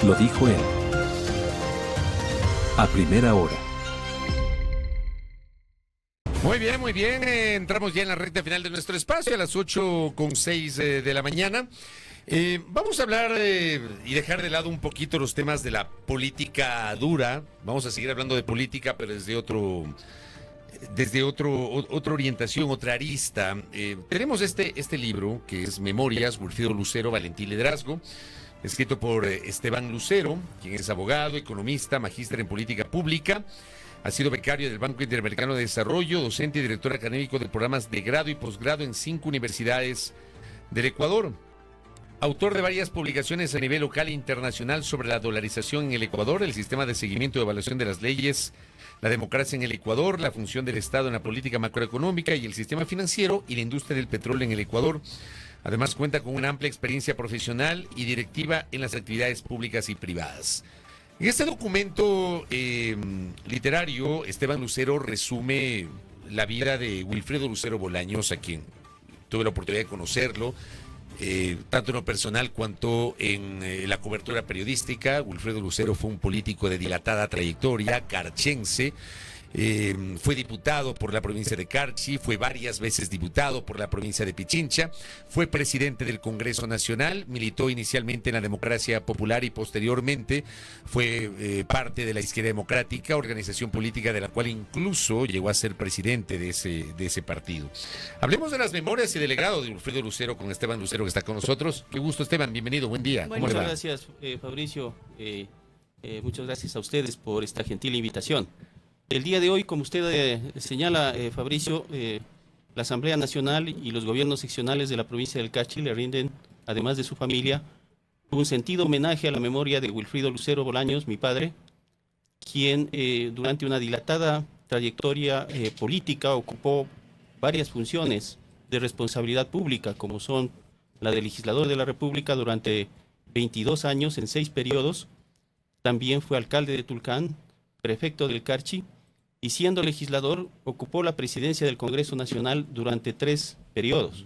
Lo dijo él. A primera hora. Muy bien, muy bien. Entramos ya en la recta final de nuestro espacio a las 8:06 de la mañana. Vamos a hablar y dejar de lado un poquito los temas de la política dura. Vamos a seguir hablando de política, pero desde otra orientación, otra arista. Tenemos este libro que es Memorias, Wilfrido Lucero, Valentín Liderazgo, escrito por Esteban Lucero, quien es abogado, economista, magíster en política pública. Ha sido becario del Banco Interamericano de Desarrollo, docente y director académico de programas de grado y posgrado en 5 universidades del Ecuador. Autor de varias publicaciones a nivel local e internacional sobre la dolarización en el Ecuador, el sistema de seguimiento y evaluación de las leyes, la democracia en el Ecuador, la función del Estado en la política macroeconómica y el sistema financiero y la industria del petróleo en el Ecuador. Además cuenta con una amplia experiencia profesional y directiva en las actividades públicas y privadas. En este documento literario, Esteban Lucero resume la vida de Wilfrido Lucero Bolaños, a quien tuve la oportunidad de conocerlo, tanto en lo personal cuanto en la cobertura periodística. Wilfrido Lucero fue un político de dilatada trayectoria, carchense. Fue diputado por la provincia de Carchi, fue varias veces diputado por la provincia de Pichincha, fue presidente del Congreso Nacional, militó inicialmente en la democracia popular y posteriormente fue parte de la Izquierda Democrática, organización política de la cual incluso llegó a ser presidente de ese partido. Hablemos de las memorias y del legado de Wilfrido Lucero con Esteban Lucero, que está con nosotros. Qué gusto, Esteban, bienvenido, buen día. Bueno, muchas gracias, Fabricio. Muchas gracias a ustedes por esta gentil invitación. El día de hoy, como usted señala, Fabricio, la Asamblea Nacional y los gobiernos seccionales de la provincia del Carchi le rinden, además de su familia, un sentido homenaje a la memoria de Wilfrido Lucero Bolaños, mi padre, quien durante una dilatada trayectoria política ocupó varias funciones de responsabilidad pública, como son la de legislador de la República durante 22 años en 6 periodos. También fue alcalde de Tulcán, prefecto del Carchi, y siendo legislador ocupó la presidencia del Congreso Nacional durante 3 periodos.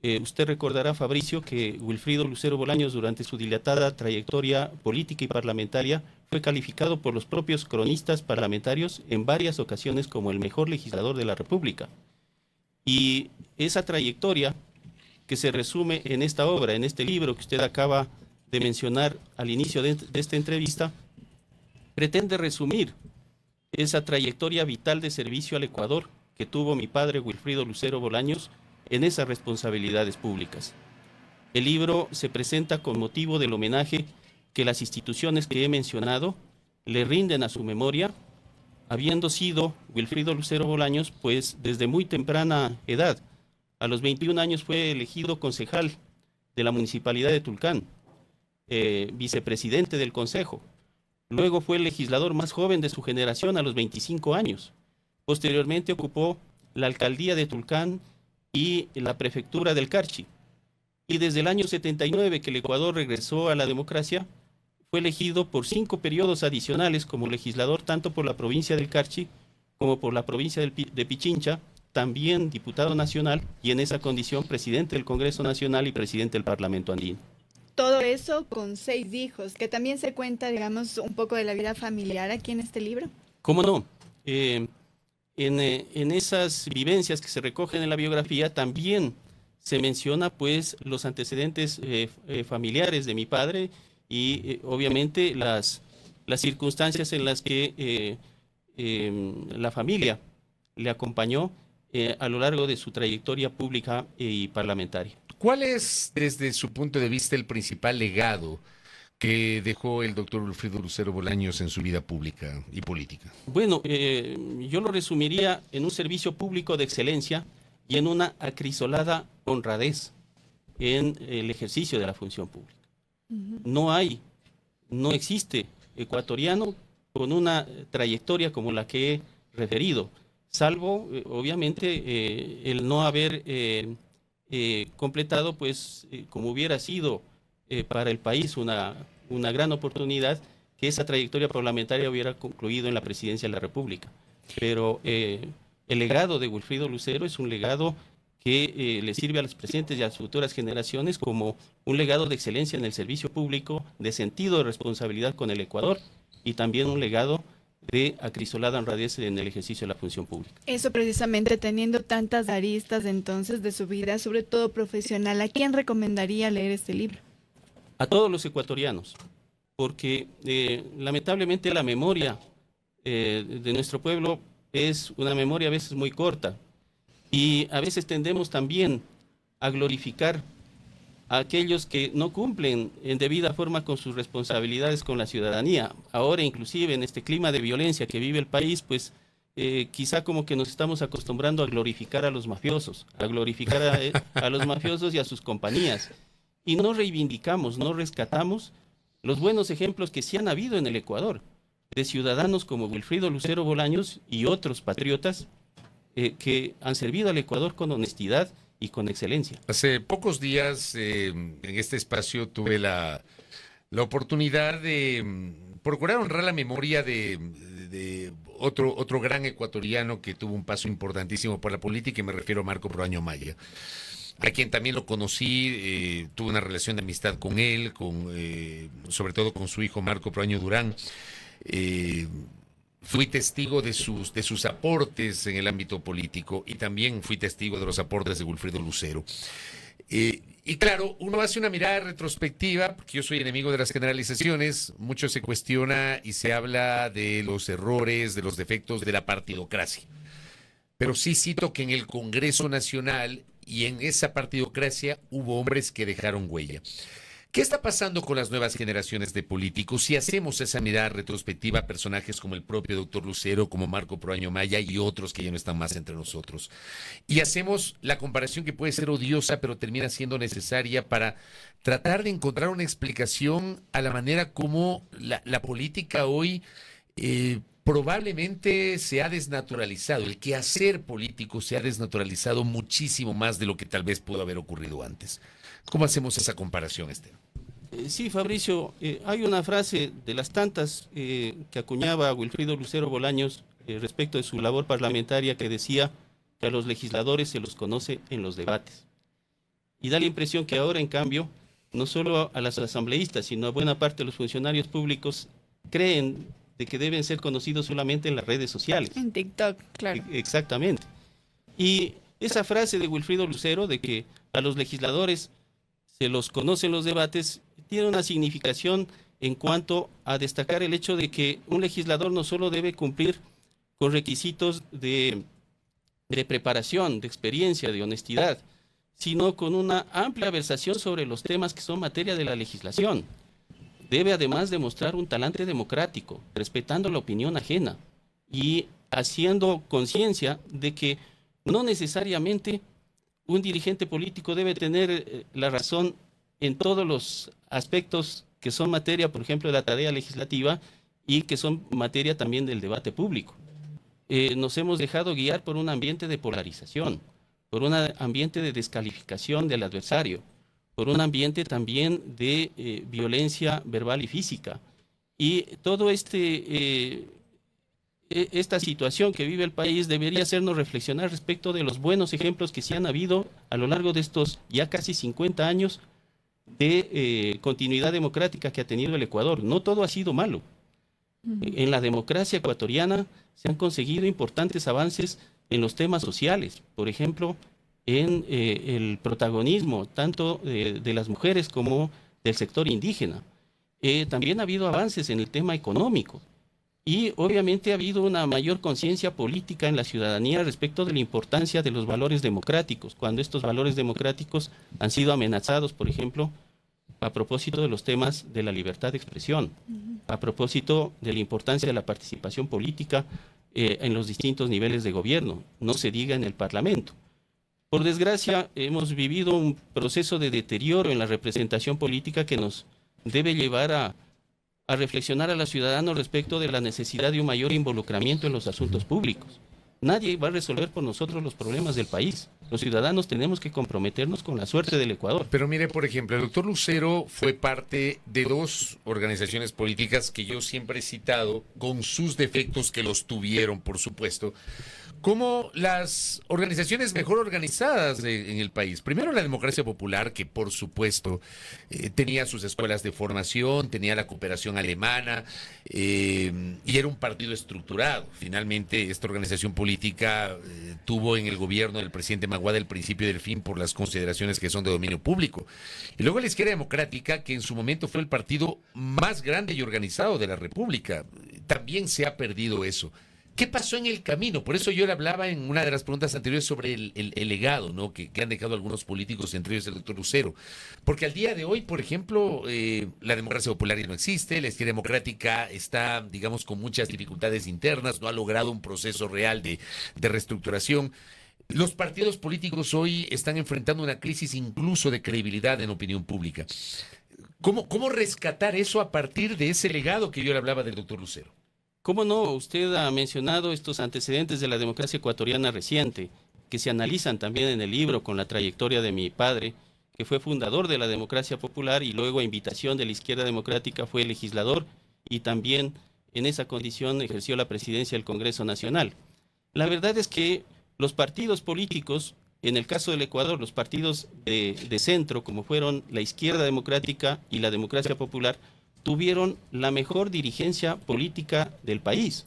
Usted recordará, Fabricio, que Wilfrido Lucero Bolaños durante su dilatada trayectoria política y parlamentaria fue calificado por los propios cronistas parlamentarios en varias ocasiones como el mejor legislador de la República. Y esa trayectoria que se resume en esta obra, en este libro que usted acaba de mencionar al inicio de esta entrevista, pretende resumir esa trayectoria vital de servicio al Ecuador que tuvo mi padre Wilfrido Lucero Bolaños en esas responsabilidades públicas. El libro se presenta con motivo del homenaje que las instituciones que he mencionado le rinden a su memoria, habiendo sido Wilfrido Lucero Bolaños, pues desde muy temprana edad. A los 21 años fue elegido concejal de la Municipalidad de Tulcán, vicepresidente del Consejo. Luego fue el legislador más joven de su generación a los 25 años. Posteriormente ocupó la alcaldía de Tulcán y la prefectura del Carchi. Y desde el año 79, que el Ecuador regresó a la democracia, fue elegido por 5 periodos adicionales como legislador tanto por la provincia del Carchi como por la provincia de Pichincha, también diputado nacional y en esa condición presidente del Congreso Nacional y presidente del Parlamento Andino. Todo eso con 6 hijos, que también se cuenta, digamos, un poco de la vida familiar aquí en este libro. ¿Cómo no? En esas vivencias que se recogen en la biografía también se menciona pues los antecedentes familiares de mi padre y obviamente las circunstancias en las que la familia le acompañó a lo largo de su trayectoria pública y parlamentaria. ¿Cuál es, desde su punto de vista, el principal legado que dejó el doctor Wilfrido Lucero Bolaños en su vida pública y política? Bueno, yo lo resumiría en un servicio público de excelencia y en una acrisolada honradez en el ejercicio de la función pública. No existe ecuatoriano con una trayectoria como la que he referido, salvo, obviamente, el no haber completado, pues, como hubiera sido para el país una gran oportunidad, que esa trayectoria parlamentaria hubiera concluido en la presidencia de la República. Pero el legado de Wilfrido Lucero es un legado que le sirve a las presentes y a las futuras generaciones como un legado de excelencia en el servicio público, de sentido de responsabilidad con el Ecuador y también un legado de acrisolada honradez en el ejercicio de la función pública. Eso precisamente, teniendo tantas aristas entonces de su vida, sobre todo profesional, ¿a quién recomendaría leer este libro? A todos los ecuatorianos, porque lamentablemente la memoria de nuestro pueblo es una memoria a veces muy corta y a veces tendemos también a glorificar a aquellos que no cumplen en debida forma con sus responsabilidades con la ciudadanía. Ahora, inclusive, en este clima de violencia que vive el país, pues quizá como que nos estamos acostumbrando a glorificar a los mafiosos, a glorificar a los mafiosos y a sus compañías. Y no reivindicamos, no rescatamos los buenos ejemplos que sí han habido en el Ecuador, de ciudadanos como Wilfrido Lucero Bolaños y otros patriotas que han servido al Ecuador con honestidad y con excelencia. Hace pocos días en este espacio tuve la oportunidad de procurar honrar la memoria de otro gran ecuatoriano que tuvo un paso importantísimo por la política, y me refiero a Marco Proaño Maya, a quien también lo conocí, tuve una relación de amistad con él, sobre todo con su hijo Marco Proaño Durán. Fui testigo de sus aportes en el ámbito político y también fui testigo de los aportes de Wilfrido Lucero. Y claro, uno hace una mirada retrospectiva, porque yo soy enemigo de las generalizaciones, mucho se cuestiona y se habla de los errores, de los defectos de la partidocracia. Pero sí cito que en el Congreso Nacional y en esa partidocracia hubo hombres que dejaron huella. ¿Qué está pasando con las nuevas generaciones de políticos si hacemos esa mirada retrospectiva a personajes como el propio doctor Lucero, como Marco Proaño Maya y otros que ya no están más entre nosotros? Y hacemos la comparación que puede ser odiosa, pero termina siendo necesaria para tratar de encontrar una explicación a la manera como la política hoy probablemente se ha desnaturalizado. El quehacer político se ha desnaturalizado muchísimo más de lo que tal vez pudo haber ocurrido antes. ¿Cómo hacemos esa comparación, Esteban? Sí, Fabricio, hay una frase de las tantas que acuñaba Wilfrido Lucero Bolaños respecto de su labor parlamentaria que decía que a los legisladores se los conoce en los debates. Y da la impresión que ahora, en cambio, no solo a las asambleístas, sino a buena parte de los funcionarios públicos creen de que deben ser conocidos solamente en las redes sociales. En TikTok, claro. Exactamente. Y esa frase de Wilfrido Lucero de que a los legisladores se los conoce en los debates tiene una significación en cuanto a destacar el hecho de que un legislador no solo debe cumplir con requisitos de preparación, de experiencia, de honestidad, sino con una amplia versación sobre los temas que son materia de la legislación. Debe además demostrar un talante democrático, respetando la opinión ajena y haciendo conciencia de que no necesariamente un dirigente político debe tener la razón en todos los aspectos que son materia, por ejemplo, de la tarea legislativa y que son materia también del debate público. Nos hemos dejado guiar por un ambiente de polarización, por un ambiente de descalificación del adversario, por un ambiente también de violencia verbal y física. Y todo esta situación que vive el país debería hacernos reflexionar respecto de los buenos ejemplos que sí han habido a lo largo de estos ya casi 50 años de continuidad democrática que ha tenido el Ecuador. No todo ha sido malo. En la democracia ecuatoriana se han conseguido importantes avances en los temas sociales, por ejemplo, en el protagonismo tanto de las mujeres como del sector indígena. También ha habido avances en el tema económico y obviamente ha habido una mayor conciencia política en la ciudadanía respecto de la importancia de los valores democráticos, cuando estos valores democráticos han sido amenazados, por ejemplo, a propósito de los temas de la libertad de expresión, a propósito de la importancia de la participación política en los distintos niveles de gobierno, no se diga en el Parlamento. Por desgracia, hemos vivido un proceso de deterioro en la representación política que nos debe llevar a reflexionar a los ciudadanos respecto de la necesidad de un mayor involucramiento en los asuntos públicos. Nadie va a resolver por nosotros los problemas del país. Los ciudadanos tenemos que comprometernos con la suerte del Ecuador. Pero mire, por ejemplo, el doctor Lucero fue parte de dos organizaciones políticas que yo siempre he citado, con sus defectos que los tuvieron, por supuesto, como las organizaciones mejor organizadas en el país. Primero la democracia popular, que por supuesto tenía sus escuelas de formación, tenía la cooperación alemana y era un partido estructurado. Finalmente esta organización política tuvo en el gobierno del presidente Maguada el principio del fin por las consideraciones que son de dominio público. Y luego la izquierda democrática, que en su momento fue el partido más grande y organizado de la República. También se ha perdido eso. ¿Qué pasó en el camino? Por eso yo le hablaba en una de las preguntas anteriores sobre el legado, ¿no? que han dejado algunos políticos, entre ellos el doctor Lucero. Porque al día de hoy, por ejemplo, la democracia popular ya no existe, la izquierda democrática está, digamos, con muchas dificultades internas, no ha logrado un proceso real de reestructuración. Los partidos políticos hoy están enfrentando una crisis incluso de credibilidad en opinión pública. ¿Cómo rescatar eso a partir de ese legado que yo le hablaba del doctor Lucero? ¿Cómo no? Usted ha mencionado estos antecedentes de la democracia ecuatoriana reciente, que se analizan también en el libro con la trayectoria de mi padre, que fue fundador de la democracia popular y luego a invitación de la izquierda democrática fue legislador y también en esa condición ejerció la presidencia del Congreso Nacional. La verdad es que los partidos políticos, en el caso del Ecuador, los partidos de centro, como fueron la izquierda democrática y la democracia popular, tuvieron la mejor dirigencia política del país.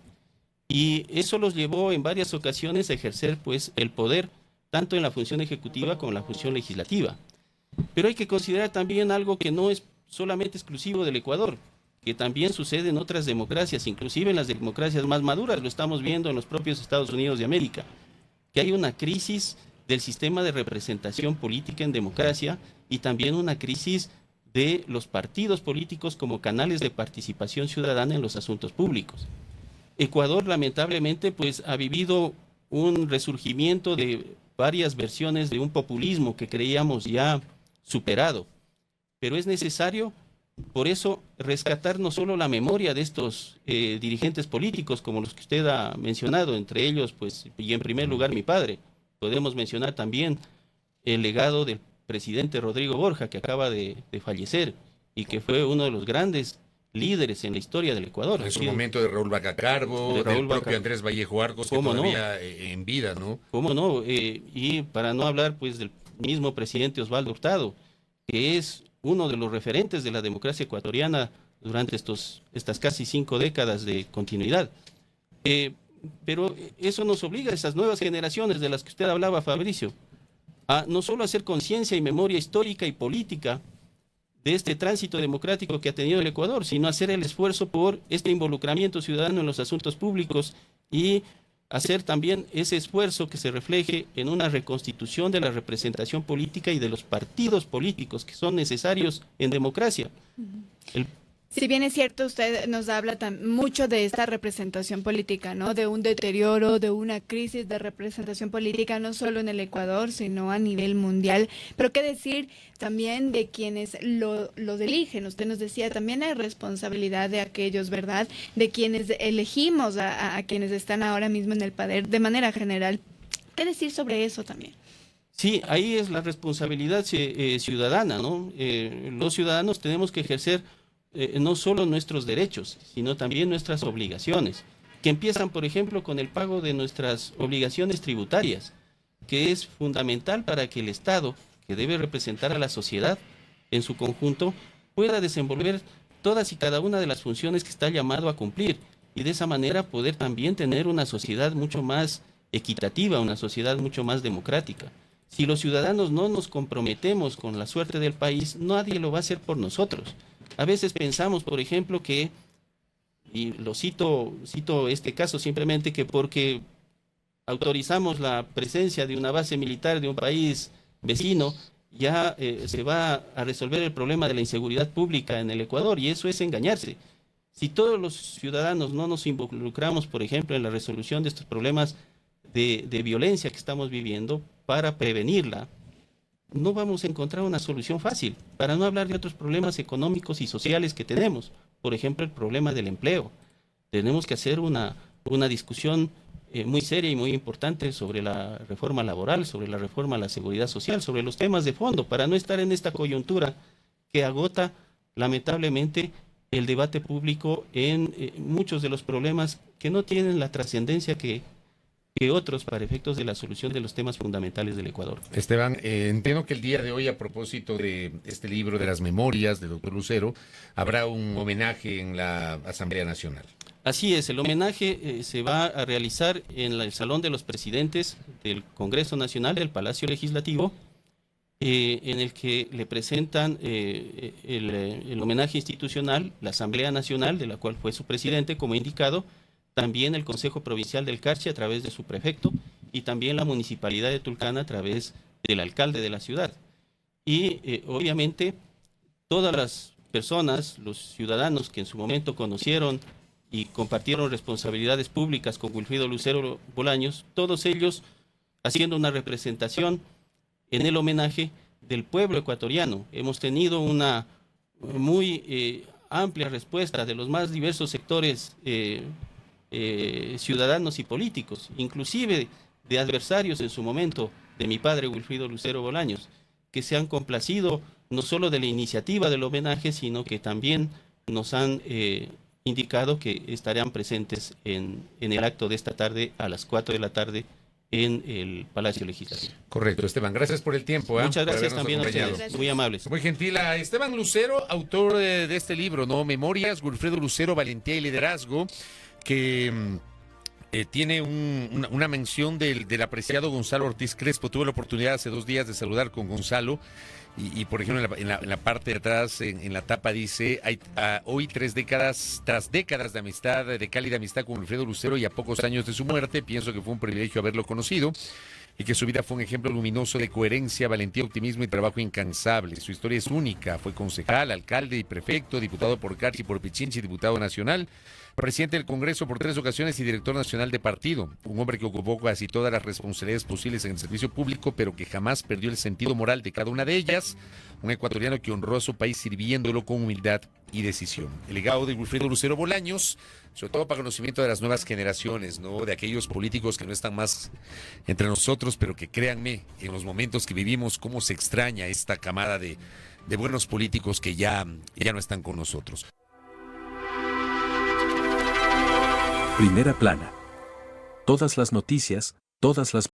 Y eso los llevó en varias ocasiones a ejercer pues, el poder, tanto en la función ejecutiva como en la función legislativa. Pero hay que considerar también algo que no es solamente exclusivo del Ecuador, que también sucede en otras democracias, inclusive en las democracias más maduras, lo estamos viendo en los propios Estados Unidos de América, que hay una crisis del sistema de representación política en democracia y también una crisis de los partidos políticos como canales de participación ciudadana en los asuntos públicos. Ecuador, lamentablemente, pues ha vivido un resurgimiento de varias versiones de un populismo que creíamos ya superado, pero es necesario, por eso, rescatar no solo la memoria de estos dirigentes políticos, como los que usted ha mencionado, entre ellos, pues, y en primer lugar mi padre, podemos mencionar también el legado del presidente Rodrigo Borja, que acaba de fallecer y que fue uno de los grandes líderes en la historia del Ecuador. En su momento de Raúl Vaca Carbo, del propio Andrés Vallejo Arcos, que todavía en vida, ¿no? ¿Cómo no? Y para no hablar pues del mismo presidente Osvaldo Hurtado, que es uno de los referentes de la democracia ecuatoriana durante estas casi 5 décadas de continuidad. Pero eso nos obliga a esas nuevas generaciones de las que usted hablaba, Fabricio, a no solo hacer conciencia y memoria histórica y política de este tránsito democrático que ha tenido el Ecuador, sino hacer el esfuerzo por este involucramiento ciudadano en los asuntos públicos y hacer también ese esfuerzo que se refleje en una reconstitución de la representación política y de los partidos políticos que son necesarios en democracia. Si bien es cierto, usted nos habla mucho de esta representación política, ¿no? De un deterioro, de una crisis de representación política, no solo en el Ecuador, sino a nivel mundial. Pero qué decir también de quienes los eligen. Usted nos decía, también hay responsabilidad de aquellos, ¿verdad? De quienes elegimos a quienes están ahora mismo en el poder, de manera general. ¿Qué decir sobre eso también? Sí, ahí es la responsabilidad ciudadana, ¿no? Los ciudadanos tenemos que ejercer no solo nuestros derechos, sino también nuestras obligaciones, que empiezan, por ejemplo, con el pago de nuestras obligaciones tributarias, que es fundamental para que el Estado, que debe representar a la sociedad en su conjunto, pueda desenvolver todas y cada una de las funciones que está llamado a cumplir, y de esa manera poder también tener una sociedad mucho más equitativa, una sociedad mucho más democrática. Si los ciudadanos no nos comprometemos con la suerte del país, nadie lo va a hacer por nosotros. A veces pensamos, por ejemplo, que, y lo cito este caso simplemente, que porque autorizamos la presencia de una base militar de un país vecino, ya se va a resolver el problema de la inseguridad pública en el Ecuador, y eso es engañarse. Si todos los ciudadanos no nos involucramos, por ejemplo, en la resolución de estos problemas de violencia que estamos viviendo para prevenirla, no vamos a encontrar una solución fácil, para no hablar de otros problemas económicos y sociales que tenemos. Por ejemplo, el problema del empleo. Tenemos que hacer una discusión muy seria y muy importante sobre la reforma laboral, sobre la reforma a la seguridad social, sobre los temas de fondo, para no estar en esta coyuntura que agota lamentablemente el debate público en muchos de los problemas que no tienen la trascendencia que que otros para efectos de la solución de los temas fundamentales del Ecuador. Esteban, entiendo que el día de hoy, a propósito de este libro de las memorias del doctor Lucero, habrá un homenaje en la Asamblea Nacional. Así es, el homenaje se va a realizar en el Salón de los Presidentes del Congreso Nacional del Palacio Legislativo, en el que le presentan el homenaje institucional, la Asamblea Nacional, de la cual fue su presidente, como he indicado, también el Consejo Provincial del Carchi a través de su prefecto y también la Municipalidad de Tulcán a través del alcalde de la ciudad. Y obviamente todas las personas, los ciudadanos que en su momento conocieron y compartieron responsabilidades públicas con Wilfrido Lucero Bolaños, todos ellos haciendo una representación en el homenaje del pueblo ecuatoriano. Hemos tenido una muy amplia respuesta de los más diversos sectores ciudadanos y políticos, inclusive de adversarios en su momento de mi padre Wilfrido Lucero Bolaños, que se han complacido no solo de la iniciativa del homenaje, sino que también nos han indicado que estarán presentes en el acto de esta tarde a las 4 de la tarde en el Palacio Legislativo. Correcto, Esteban. Gracias por el tiempo. Muchas por gracias habernos también a acompañado. ustedes, muy amables. Muy gentil a Esteban Lucero, autor de este libro, ¿no? Memorias, Wilfrido Lucero, Valentía y Liderazgo, que tiene una mención del apreciado Gonzalo Ortiz Crespo. Tuve la oportunidad hace 2 días de saludar con Gonzalo y por ejemplo, en la parte de atrás, en la tapa dice, hoy tras décadas de amistad, de cálida amistad con Wilfrido Lucero y a pocos años de su muerte, pienso que fue un privilegio haberlo conocido y que su vida fue un ejemplo luminoso de coherencia, valentía, optimismo y trabajo incansable. Su historia es única. Fue concejal, alcalde y prefecto, diputado por Carchi, por Pichinchi, diputado nacional, presidente del Congreso por 3 ocasiones y director nacional de partido. Un hombre que ocupó casi todas las responsabilidades posibles en el servicio público, pero que jamás perdió el sentido moral de cada una de ellas. Un ecuatoriano que honró a su país sirviéndolo con humildad y decisión. El legado de Wilfrido Lucero Bolaños, sobre todo para conocimiento de las nuevas generaciones, ¿no? De aquellos políticos que no están más entre nosotros, pero que créanme, en los momentos que vivimos, cómo se extraña esta camada de buenos políticos que ya no están con nosotros. Primera plana. Todas las noticias, todas las